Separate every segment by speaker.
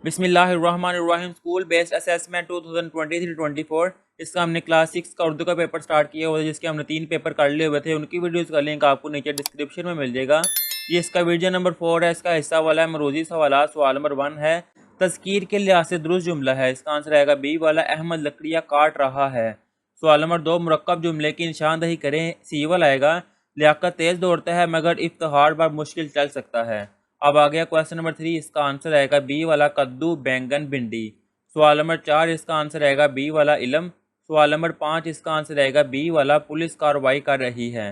Speaker 1: बिस्मिल्लाहिर्रहमानिर्रहीम school based assessment 2023-24। इसका हमने क्लास 6 का उर्दू का पेपर स्टार्ट किया हुआ है, जिसके हमने 3 पेपर कर लिए हुए थे। उनकी वीडियोस का लिंक आपको नीचे डिस्क्रिप्शन में मिल जाएगा। ये इसका वीडियो नंबर 4 है। इसका हिस्सा वाला है मरोजी सवाल। सवाल नंबर 1 है, तज़कीर के लिहाज से दुरुस्त जुमला है। इसका आंसर आएगा बी वाला, अहमद लकड़ियाँ काट रहा है। सवाल नंबर 2, मुरक्कब जुमले की निशानदही करें। सी वाला आएगा, लियाकत तेज़ दौड़ता है मगर इफ्तिखार बार मुश्किल चल सकता है। अब आ गया क्वेश्चन नंबर 3। इसका आंसर आएगा बी वाला, कद्दू बैंगन भिंडी। सवाल नंबर 4, इसका आंसर आएगा बी वाला, इल्म। सवाल नंबर 5, इसका आंसर आएगा बी वाला, पुलिस कार्रवाई कर रही है।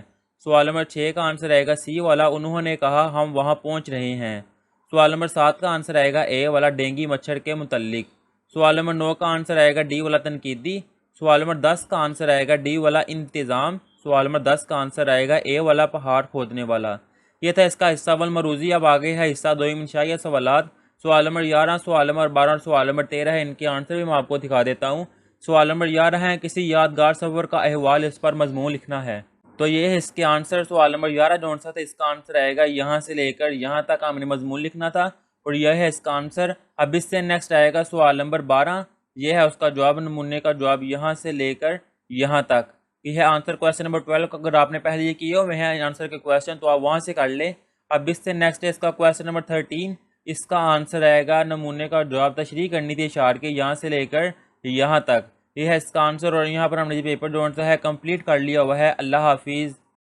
Speaker 1: सवाल नंबर 6 का आंसर आएगा सी वाला, उन्होंने कहा हम वहां पहुंच रहे हैं। सवाल नंबर 7 का आंसर आएगा ए वाला, डेंगू मच्छर के मुतल्लिक। सवाल नंबर 9 का आंसर आएगा डी वाला, तनकीदी। सवाल नंबर 10 का आंसर आएगा डी वाला, इंतज़ाम। सवाल नंबर 10 का आंसर आएगा ए वाला, पहाड़ खोदने वाला। ये था इसका हिस्सा अव्वल मरूजी। अब आगे है हिस्सा दो इंशाइया सवालात। सवाल नंबर 11, सवाल नंबर 12 और सवाल नंबर 13 है। इनके आंसर भी मैं आपको दिखा देता हूँ। सवाल नंबर 11 है, किसी यादगार सफ़र का अहवाल, इस पर मजमून लिखना है। तो ये है इसके आंसर। सवाल नंबर 11 जो सा था, इसका आंसर आएगा यहाँ से लेकर यहाँ तक हमने मजमून लिखना था, और यह है इसका आंसर। अब इससे नेक्स्ट आएगा सवाल नंबर 12। यह है उसका जवाब, नमूने का जवाब यहाँ से लेकर यहाँ तक। यह है आंसर क्वेश्चन नंबर 12। अगर आपने पहले ये किए हुए हैं आंसर के क्वेश्चन तो आप वहाँ से कर ले। अब इससे नेक्स्ट है इसका क्वेश्चन नंबर 13। इसका आंसर आएगा, नमूने का जवाब तशरीह करनी थी इशार के, यहाँ से लेकर यहाँ तक। यह है इसका आंसर, और यहाँ पर हमने ये पेपर जो सा है कंप्लीट कर लिया हुआ है। अल्लाह हाफिज़।